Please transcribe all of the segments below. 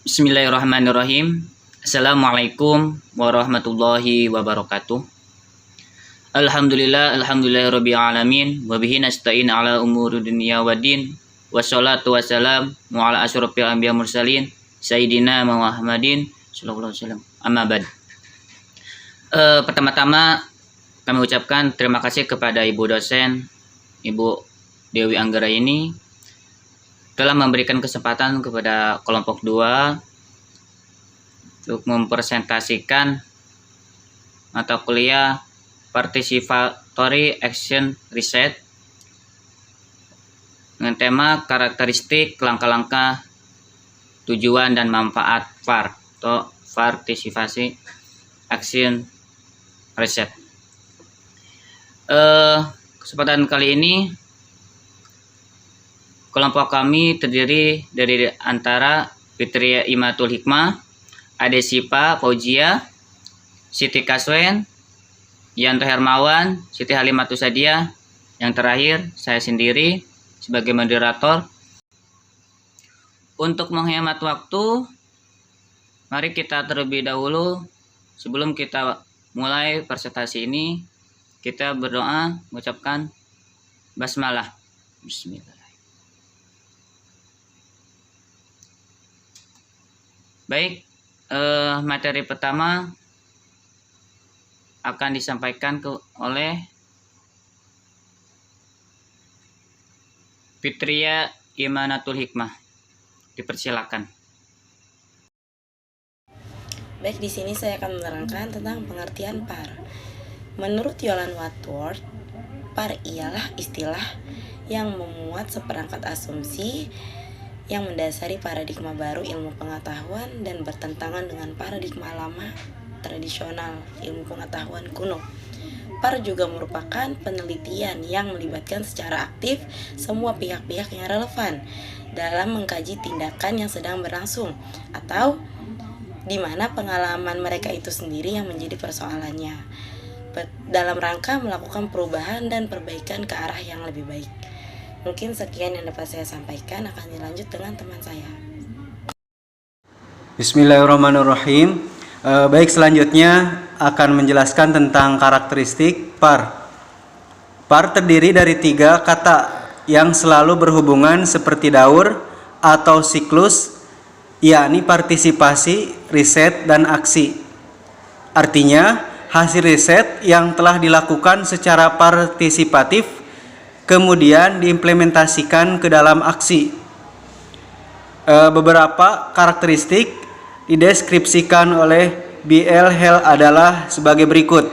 Bismillahirrahmanirrahim. Assalamualaikum warahmatullahi wabarakatuh. Alhamdulillahirabbil alamin wa bihi nasta'in ala umuri dunya waddin. Wassalatu wassalamu ala asyrofil anbiya'i mursalin sayyidina Muhammadin sallallahu alaihi wasallam. Amma ba'd. Pertama-tama kami ucapkan terima kasih kepada Ibu dosen Ibu Dewi Anggraini telah memberikan kesempatan kepada kelompok 2 untuk mempresentasikan mata kuliah Participatory Action Research dengan tema karakteristik, langkah-langkah, tujuan dan manfaat PAR atau Participatory Action Research. Kesempatan kali ini kelompok kami terdiri dari antara Fitria Imatul Hikmah, Ade Sipa Fauzia, Siti Kaswen, Yanto Hermawan, Siti Halimatus Sadiah, yang terakhir saya sendiri sebagai moderator. Untuk menghemat waktu, mari kita terlebih dahulu sebelum kita mulai presentasi ini, kita berdoa mengucapkan basmalah. Bismillah. Baik, materi pertama akan disampaikan oleh Fitria Imanatul Hikmah. Dipersilakan. Baik, di sini saya akan menerangkan tentang pengertian PAR. Menurut Yolan Wadsworth, PAR ialah istilah yang memuat seperangkat asumsi yang mendasari paradigma baru ilmu pengetahuan dan bertentangan dengan paradigma lama tradisional ilmu pengetahuan kuno. PAR juga merupakan penelitian yang melibatkan secara aktif semua pihak-pihak yang relevan dalam mengkaji tindakan yang sedang berlangsung atau di mana pengalaman mereka itu sendiri yang menjadi persoalannya dalam rangka melakukan perubahan dan perbaikan ke arah yang lebih baik. Mungkin sekian yang dapat saya sampaikan, akan dilanjut dengan teman saya. Bismillahirrahmanirrahim. Baik, selanjutnya akan menjelaskan tentang karakteristik PAR. PAR terdiri dari 3 kata yang selalu berhubungan seperti daur atau siklus, yakni partisipasi, riset, dan aksi. Artinya, hasil riset yang telah dilakukan secara partisipatif kemudian diimplementasikan ke dalam aksi. Beberapa karakteristik dideskripsikan oleh B.L. Hale adalah sebagai berikut.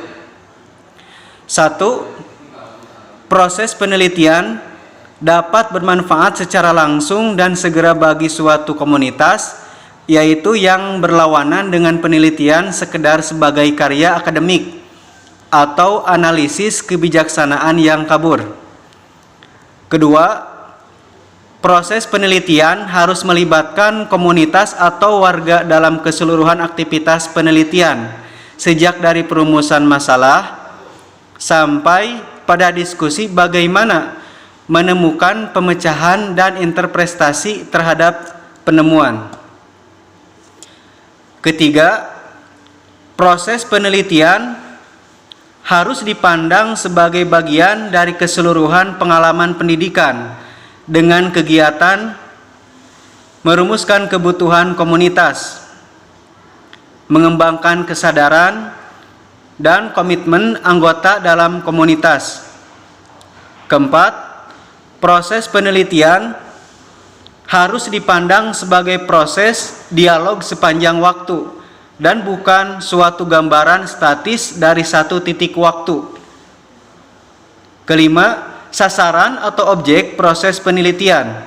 1. Proses penelitian dapat bermanfaat secara langsung dan segera bagi suatu komunitas, yaitu yang berlawanan dengan penelitian sekedar sebagai karya akademik atau analisis kebijaksanaan yang kabur. Kedua, proses penelitian harus melibatkan komunitas atau warga dalam keseluruhan aktivitas penelitian, sejak dari perumusan masalah sampai pada diskusi bagaimana menemukan pemecahan dan interpretasi terhadap penemuan. Ketiga, proses penelitian harus dipandang sebagai bagian dari keseluruhan pengalaman pendidikan dengan kegiatan merumuskan kebutuhan komunitas, mengembangkan kesadaran dan komitmen anggota dalam komunitas. Keempat, proses penelitian harus dipandang sebagai proses dialog sepanjang waktu dan bukan suatu gambaran statis dari satu titik waktu. Kelima, sasaran atau objek proses penelitian,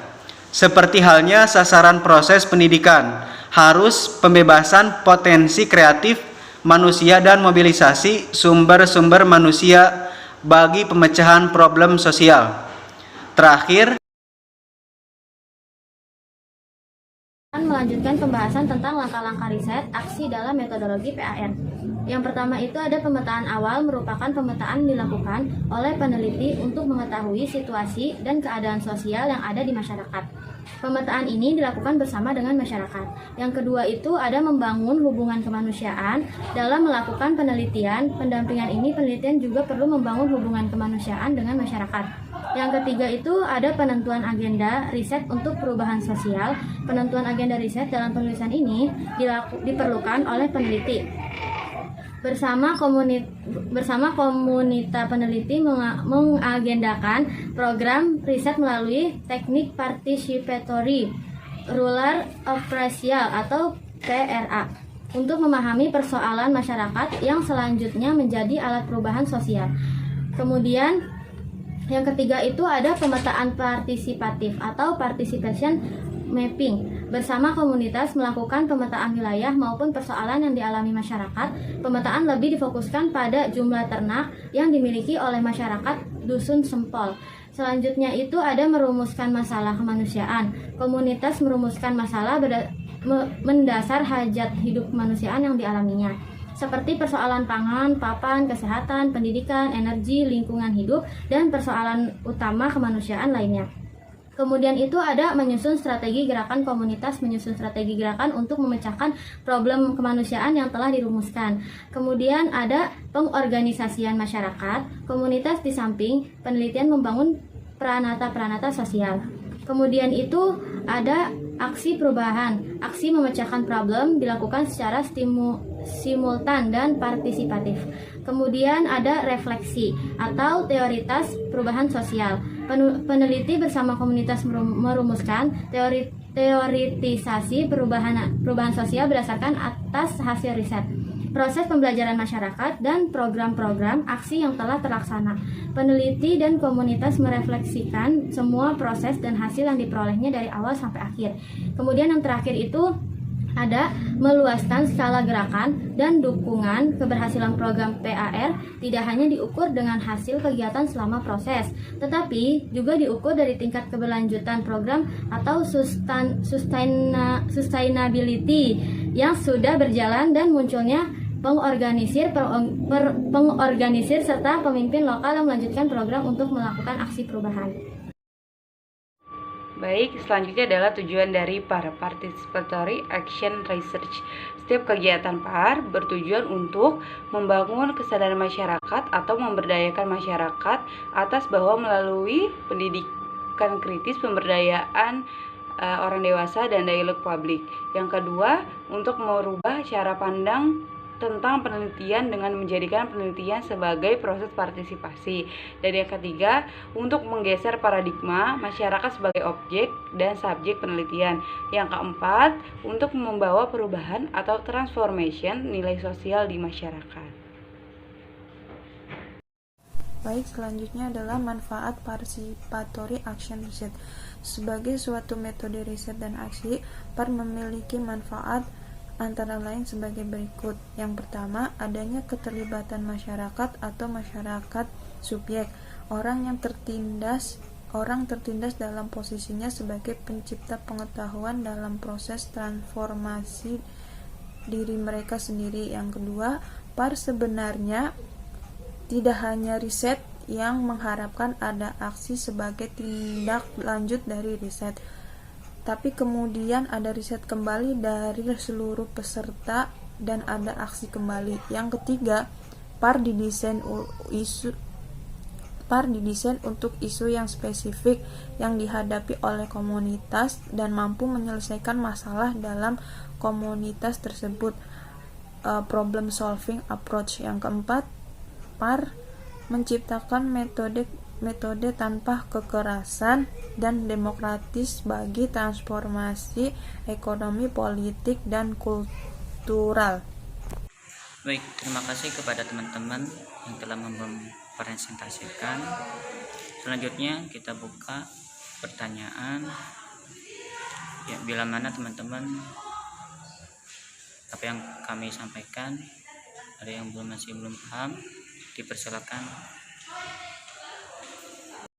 seperti halnya sasaran proses pendidikan, harus pembebasan potensi kreatif manusia dan mobilisasi sumber-sumber manusia bagi pemecahan problem sosial. Terakhir, akan melanjutkan pembahasan tentang langkah-langkah riset aksi dalam metodologi PAR. Yang pertama itu ada pemetaan awal, merupakan pemetaan dilakukan oleh peneliti untuk mengetahui situasi dan keadaan sosial yang ada di masyarakat. Pemetaan ini dilakukan bersama dengan masyarakat. Yang kedua itu ada membangun hubungan kemanusiaan dalam melakukan penelitian. Pendampingan ini penelitian juga perlu membangun hubungan kemanusiaan dengan masyarakat. Yang ketiga itu ada penentuan agenda riset untuk perubahan sosial. Penentuan agenda riset dalam penulisan ini diperlukan oleh peneliti. Bersama komunitas peneliti mengagendakan program riset melalui teknik participatory rural appraisal atau PRA untuk memahami persoalan masyarakat yang selanjutnya menjadi alat perubahan sosial. Kemudian yang ketiga itu ada pemetaan partisipatif atau participation mapping. Bersama komunitas melakukan pemetaan wilayah maupun persoalan yang dialami masyarakat. Pemetaan lebih difokuskan pada jumlah ternak yang dimiliki oleh masyarakat dusun Sempol. Selanjutnya itu ada merumuskan masalah kemanusiaan. Komunitas merumuskan masalah mendasar hajat hidup kemanusiaan yang dialaminya, seperti persoalan pangan, papan, kesehatan, pendidikan, energi, lingkungan hidup, dan persoalan utama kemanusiaan lainnya. Kemudian itu ada menyusun strategi gerakan. Komunitas menyusun strategi gerakan untuk memecahkan problem kemanusiaan yang telah dirumuskan. Kemudian ada pengorganisasian masyarakat. Komunitas di samping penelitian membangun peranata-peranata sosial. Kemudian itu ada aksi perubahan. Aksi memecahkan problem dilakukan secara simultan dan partisipatif. Kemudian ada refleksi atau teoritas perubahan sosial. Peneliti bersama komunitas merumuskan teoritisasi perubahan sosial berdasarkan atas hasil riset, proses pembelajaran masyarakat, dan program-program aksi yang telah terlaksana. Peneliti dan komunitas merefleksikan semua proses dan hasil yang diperolehnya dari awal sampai akhir. Kemudian yang terakhir itu ada meluaskan skala gerakan dan dukungan. Keberhasilan program PAR tidak hanya diukur dengan hasil kegiatan selama proses, tetapi juga diukur dari tingkat keberlanjutan program atau sustainability yang sudah berjalan dan munculnya pengorganisir serta pemimpin lokal yang melanjutkan program untuk melakukan aksi perubahan. Baik, selanjutnya adalah tujuan dari para Participatory Action Research. Setiap kegiatan PAR bertujuan untuk membangun kesadaran masyarakat atau memberdayakan masyarakat atas bahwa melalui pendidikan kritis, pemberdayaan orang dewasa, dan dialog publik. Yang kedua, untuk merubah cara pandang tentang penelitian dengan menjadikan penelitian sebagai proses partisipasi. Dan yang ketiga, untuk menggeser paradigma masyarakat sebagai objek dan subjek penelitian. Yang keempat, untuk membawa perubahan atau transformation nilai sosial di masyarakat. Baik, selanjutnya adalah manfaat participatory action research. Sebagai suatu metode riset dan aksi, PAR memiliki manfaat antara lain sebagai berikut. Yang pertama, adanya keterlibatan masyarakat atau masyarakat subjek, orang tertindas dalam posisinya sebagai pencipta pengetahuan dalam proses transformasi diri mereka sendiri. Yang kedua, PAR sebenarnya tidak hanya riset yang mengharapkan ada aksi sebagai tindak lanjut dari riset, tapi kemudian ada riset kembali dari seluruh peserta dan ada aksi kembali. Yang ketiga, PAR didesain untuk isu yang spesifik yang dihadapi oleh komunitas dan mampu menyelesaikan masalah dalam komunitas tersebut, problem solving approach. Yang keempat, PAR menciptakan metode tanpa kekerasan dan demokratis bagi transformasi ekonomi, politik, dan kultural. Baik, terima kasih kepada teman-teman yang telah mempresentasikan. Selanjutnya kita buka pertanyaan. Ya, bila mana teman-teman apa yang kami sampaikan ada yang masih belum paham, dipersilakan